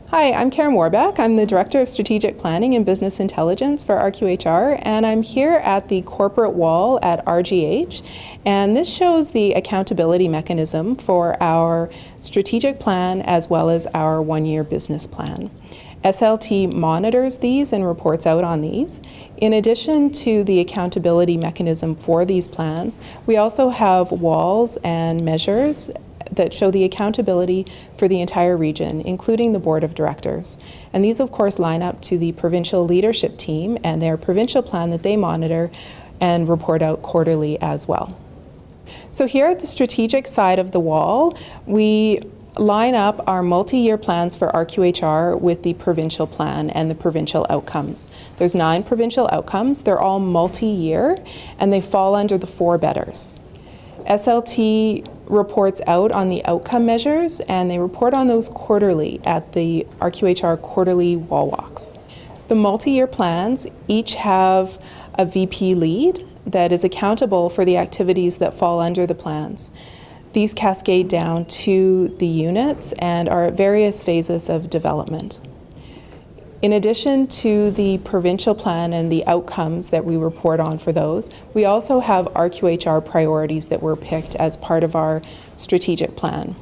Hi, I'm Karen WOROBEC. I'm the Director of Strategic Planning and Business Intelligence for RQHR, and I'm here at the corporate wall at RGH, and this shows the accountability mechanism for our strategic plan as well as our one-year business plan. SLT monitors these and reports out on these. In addition to the accountability mechanism for these plans, we also have walls and measures that show the accountability for the entire region, including the Board of Directors. And these, of course, line up to the provincial leadership team and their provincial plan that they monitor and report out quarterly as well. So here at the strategic side of the wall, we line up our multi-year plans for RQHR with the provincial plan and the provincial outcomes. There's 9 provincial outcomes. They're all multi-year, and they fall under the 4 betters. SLT reports out on the outcome measures, and they report on those quarterly at the RQHR quarterly wall walks. The multi-year plans each have a VP lead that is accountable for the activities that fall under the plans. These cascade down to the units and are at various phases of development. In addition to the provincial plan and the outcomes that we report on for those, we also have RQHR priorities that were picked as part of our strategic plan.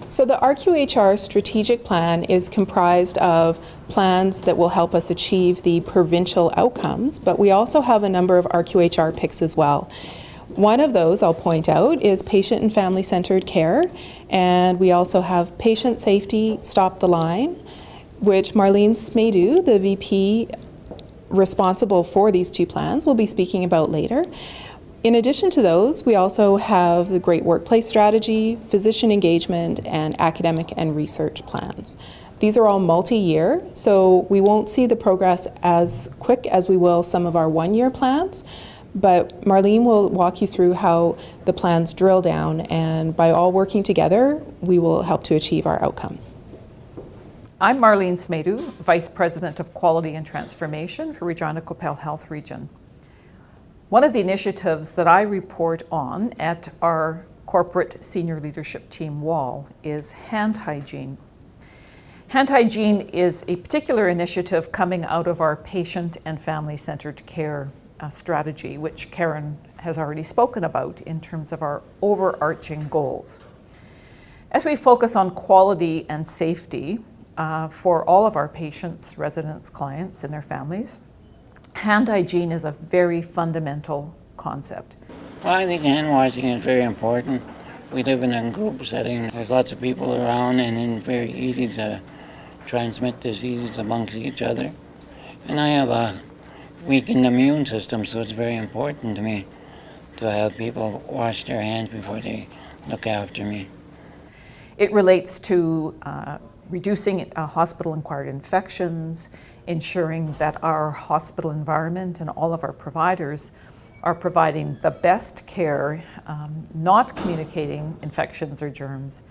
So the RQHR strategic plan is comprised of plans that will help us achieve the provincial outcomes, but we also have a number of RQHR picks as well. One of those, I'll point out, is patient and family-centered care, and we also have patient safety, stop the line, which MARLENE SMADU, the VP responsible for these 2 plans, will be speaking about later. In addition to those, we also have the Great Workplace Strategy, physician engagement, and academic and research plans. These are all multi-year, so we won't see the progress as quick as we will some of our one-year plans. But Marlene will walk you through how the plans drill down, and by all working together, we will help to achieve our outcomes. I'm Marlene SMADU, Vice President of Quality and Transformation for Regina Qu'Appelle Health Region. One of the initiatives that I report on at our corporate senior leadership team wall is hand hygiene. Hand hygiene is a particular initiative coming out of our patient and family-centered care strategy, which Karen has already spoken about in terms of our overarching goals. As we focus on quality and safety for all of our patients, residents, clients, and their families, hand hygiene is a very fundamental concept. Well, I think hand washing is very important. We live in a group setting. There's lots of people around, and it's very easy to transmit diseases amongst each other. And I have a weakened immune system, so it's very important to me to have people wash their hands before they look after me. It relates to reducing hospital-acquired infections, ensuring that our hospital environment and all of our providers are providing the best care, not communicating infections or germs,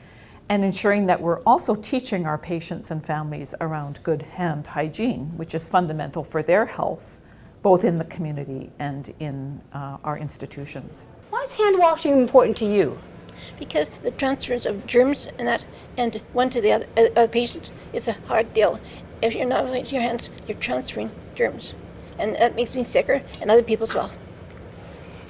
and ensuring that we're also teaching our patients and families around good hand hygiene, which is fundamental for their health, both in the community and in our institutions. Why is hand washing important to you? Because the transference of germs and one to the other patient is a hard deal. If you're not washing your hands, you're transferring germs. And that makes me sicker and other people as well.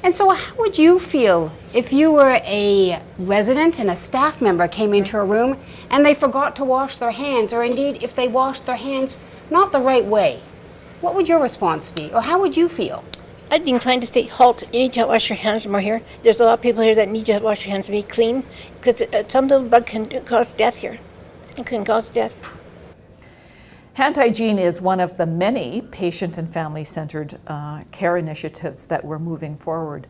And so how would you feel if you were a resident and a staff member came into a room and they forgot to wash their hands, or indeed if they washed their hands not the right way? What would your response be, or how would you feel? I'd be inclined to say, halt, you need to wash your hands more here. There's a lot of people here that need to wash your hands to be clean, because some little bug can cause death here. It can cause death. Hand hygiene is one of the many patient and family-centered care initiatives that we're moving forward.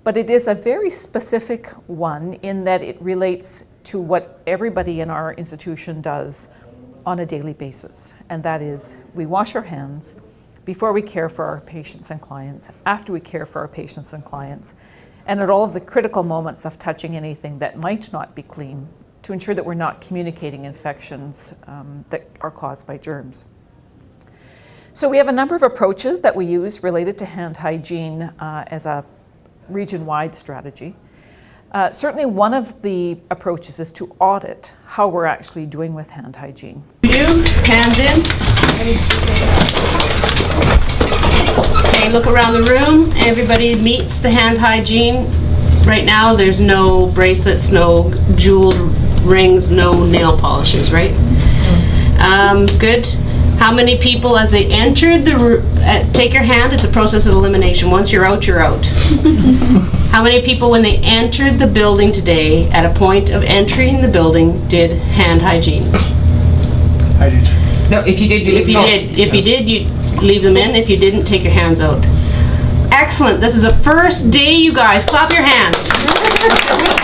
But it is a very specific one in that it relates to what everybody in our institution does on a daily basis. And that is, we wash our hands before we care for our patients and clients, after we care for our patients and clients, and at all of the critical moments of touching anything that might not be clean, to ensure that we're not communicating infections that are caused by germs. So we have a number of approaches that we use related to hand hygiene as a region-wide strategy. Certainly one of the approaches is to audit how we're actually doing with hand hygiene. You, hands in. Okay, look around the room. Everybody meets the hand hygiene. Right now, there's no bracelets, no jeweled rings, no nail polishes, right? Good. How many people, as they entered the room, take your hand, it's a process of elimination. Once you're out, you're out. How many people, when they entered the building today, at a point of entering the building, did hand hygiene? I did. No, if you did, you If you did, if you did, you leave them in. If you didn't, take your hands out. Excellent. This is a first day, you guys. Clap your hands. We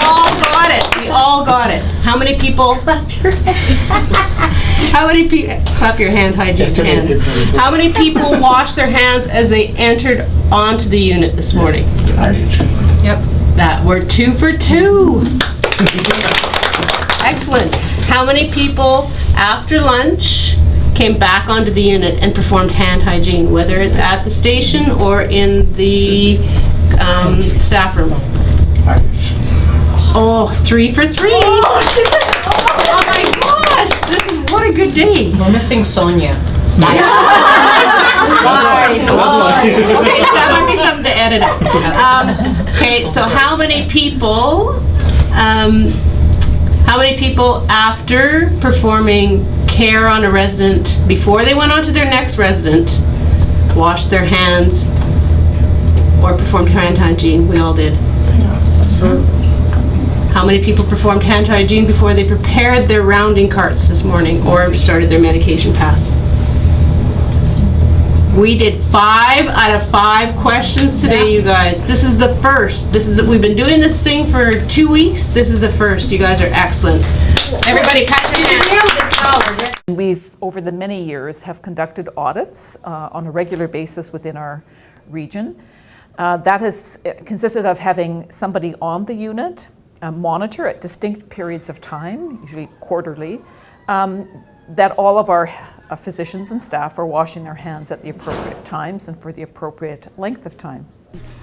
all got it. We all got it. How many people? Clap your hands. How many people? Clap your hand hygiene hands. How many people washed their hands as they entered onto the unit this morning? I did. Yep. That we're 2 for 2. Excellent. How many people after lunch came back onto the unit and performed hand hygiene, whether it's at the station or in the staff room? I did. Oh, 3 for 3. Oh my gosh, this is, what a good day. We're missing Sonia. Okay, that might be something to edit out. Okay, so how many people after performing care on a resident, before they went on to their next resident, washed their hands or performed hand hygiene? We all did. So, how many people performed hand hygiene before they prepared their rounding carts this morning or started their medication pass? We did 5 out of 5 questions today, you guys. This is the first. We've been doing this thing for 2 weeks. This is the first. You guys are excellent. Everybody, clap your hands. We've, over the many years, have conducted audits on a regular basis within our region. That has consisted of having somebody on the unit monitor at distinct periods of time, usually quarterly, that all of our physicians and staff are washing their hands at the appropriate times and for the appropriate length of time.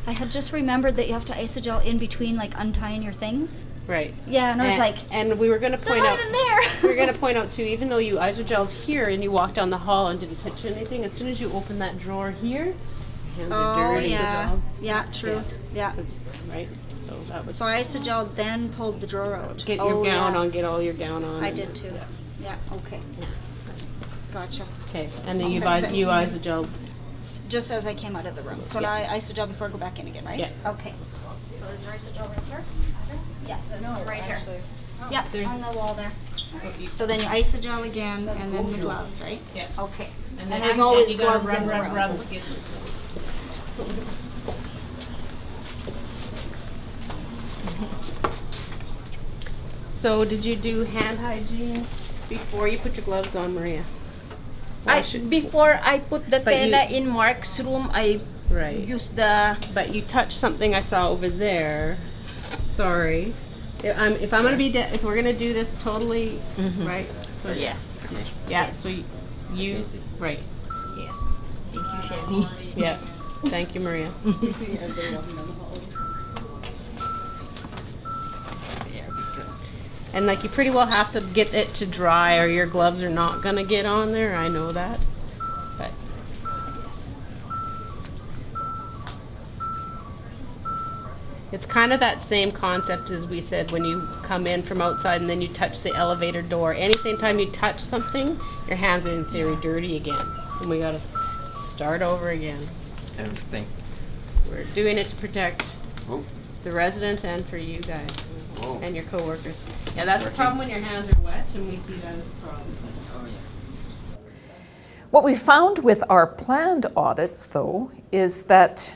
I had just remembered that you have to isogel in between, like untying your things. Right. Yeah, and I was like, and we were going to they're point not out, even there. we were going to point out too, even though you isogelled here and you walked down the hall and didn't touch anything, as soon as you open that drawer here, hands are Oh dirty. yeah, yeah, true. Yeah. Right. So that was. So I isogelled, then pulled the drawer out. Get your gown yeah. on. Get all your gown on. I did too. Yeah. Okay. Gotcha. Okay, and then I'll you fix it. isogelled. Just as I came out of the room. So now I isogel before I go back in again, right? Yeah. Okay. So is there isogel right here? Yeah, there's some right here. Yeah, on the wall there. So then you isogel again, and then the gloves, right? Yeah. Okay. And there's always gloves in the room. to get So did you do hand hygiene before you put your gloves on, Maria? Before I put the But you- tela in Mark's room, I Right. use the. But you touched something I saw over there. Sorry. If I'm gonna be, if we're gonna do this totally, right? So Yes. Okay. Yeah. Yes. So you right. Yes. Thank you, Shelly. Yeah. Thank you, Maria. And like you pretty well have to get it to dry or your gloves are not gonna get on there. I know that. But yes. It's kind of that same concept as we said when you come in from outside and then you touch the elevator door. Anytime you touch something, your hands are in theory dirty again. And we gotta start over again. Everything. We're doing it to protect Oh. the resident and for you guys Oh. and your coworkers. Yeah, that's the problem when your hands are wet, and we see that as a problem. Oh, yeah. What we found with our planned audits, though, is that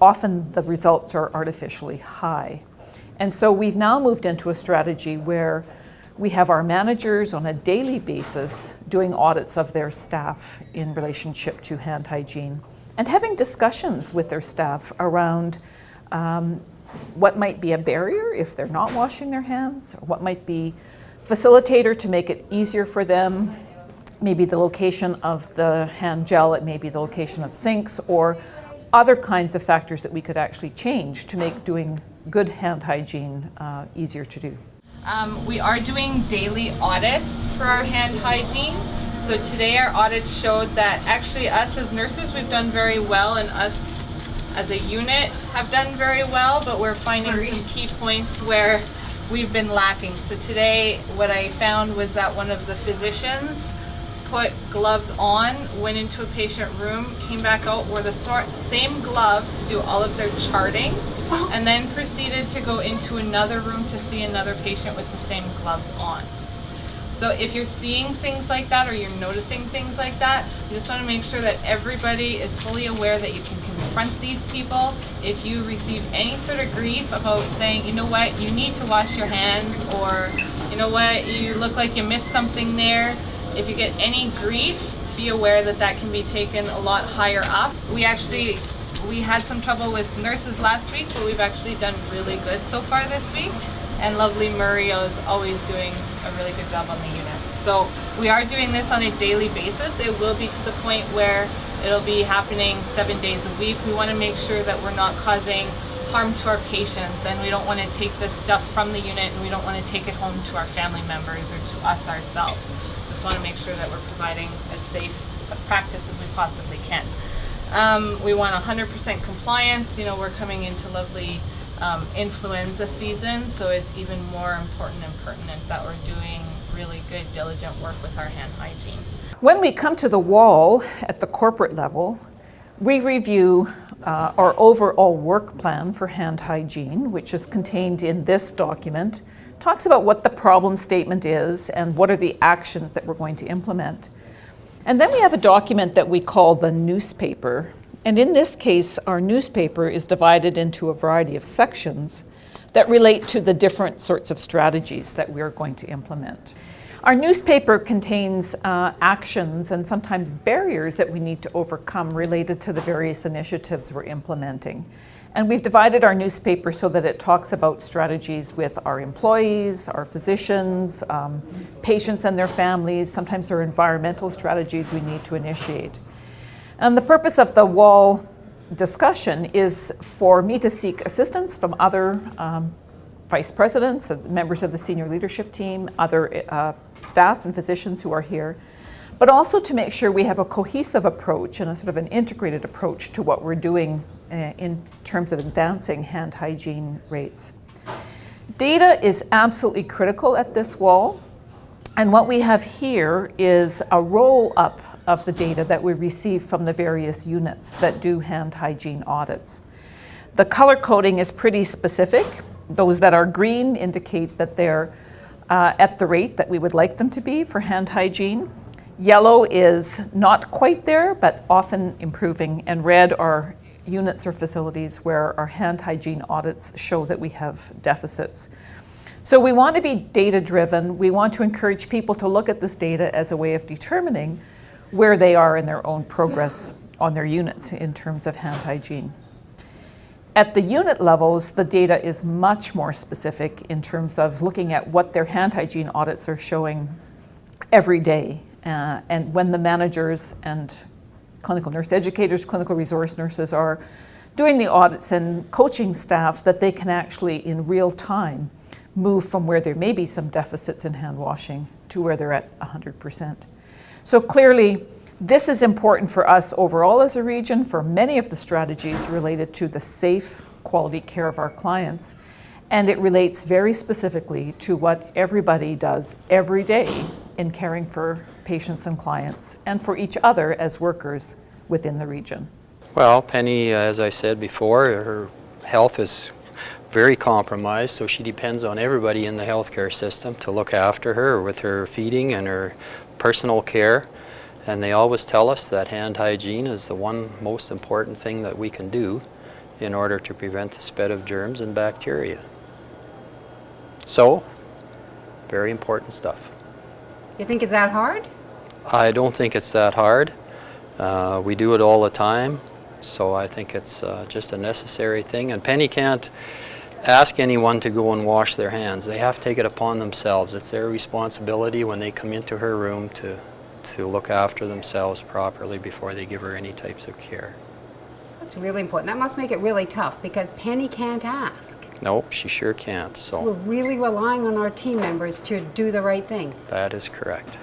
often the results are artificially high. And so we've now moved into a strategy where we have our managers on a daily basis doing audits of their staff in relationship to hand hygiene and having discussions with their staff around what might be a barrier if they're not washing their hands, or what might be facilitator to make it easier for them, maybe the location of the hand gel, it may be the location of sinks, or other kinds of factors that we could actually change to make doing good hand hygiene easier to do. We are doing daily audits for our hand hygiene. So today our audit showed that actually us as nurses, we've done very well, and us as a unit have done very well, but we're finding some key points where we've been lacking. So today what I found was that one of the physicians put gloves on, went into a patient room, came back out, wore the same gloves to do all of their charting, and then proceeded to go into another room to see another patient with the same gloves on. So if you're seeing things like that or you're noticing things like that, you just want to make sure that everybody is fully aware that you can confront these people. If you receive any sort of grief about saying, you know what, you need to wash your hands, or you know what, you look like you missed something there, if you get any grief, be aware that that can be taken a lot higher up. We had some trouble with nurses last week, but we've actually done really good so far this week. And lovely Mario is always doing a really good job on the unit. So we are doing this on a daily basis. It will be to the point where it'll be happening 7 days a week. We want to make sure that we're not causing harm to our patients, and we don't want to take this stuff from the unit, and we don't want to take it home to our family members or to us ourselves. Just want to make sure that we're providing as safe a practice as we possibly can. We want 100% compliance. You know, we're coming into lovely influenza season, so it's even more important and pertinent that we're doing really good, diligent work with our hand hygiene. When we come to the wall at the corporate level, we review our overall work plan for hand hygiene, which is contained in this document. Talks about what the problem statement is and what are the actions that we're going to implement. And then we have a document that we call the newspaper. And in this case, our newspaper is divided into a variety of sections that relate to the different sorts of strategies that we are going to implement. Our newspaper contains actions and sometimes barriers that we need to overcome related to the various initiatives we're implementing. And we've divided our newspaper so that it talks about strategies with our employees, our physicians, patients and their families. Sometimes there are environmental strategies we need to initiate. And the purpose of the wall discussion is for me to seek assistance from other vice presidents, members of the senior leadership team, other staff and physicians who are here, but also to make sure we have a cohesive approach and a sort of an integrated approach to what we're doing in terms of advancing hand hygiene rates. Data is absolutely critical at this wall, and what we have here is a roll-up of the data that we receive from the various units that do hand hygiene audits. The color coding is pretty specific. Those that are green indicate that they're at the rate that we would like them to be for hand hygiene. Yellow is not quite there, but often improving, and red are units or facilities where our hand hygiene audits show that we have deficits. So we want to be data-driven. We want to encourage people to look at this data as a way of determining where they are in their own progress on their units in terms of hand hygiene. At the unit levels, the data is much more specific in terms of looking at what their hand hygiene audits are showing every day. And when the managers and clinical nurse educators, clinical resource nurses are doing the audits and coaching staff, that they can actually in real time move from where there may be some deficits in hand washing to where they're at 100%. So clearly, this is important for us overall as a region for many of the strategies related to the safe quality care of our clients. And it relates very specifically to what everybody does every day in caring for patients and clients and for each other as workers within the region. Well, Penny, as I said before, her health is very compromised, so she depends on everybody in the healthcare system to look after her with her feeding and her personal care. And they always tell us that hand hygiene is the one most important thing that we can do in order to prevent the spread of germs and bacteria. So, very important stuff. You think it's that hard? I don't think it's that hard. We do it all the time, so I think it's just a necessary thing. And Penny can't ask anyone to go and wash their hands. They have to take it upon themselves. It's their responsibility when they come into her room to look after themselves properly before they give her any types of care. It's really important. That must make it really tough because Penny can't ask. Nope, she sure can't. We're So really relying on our team members to do the right thing. that is correct.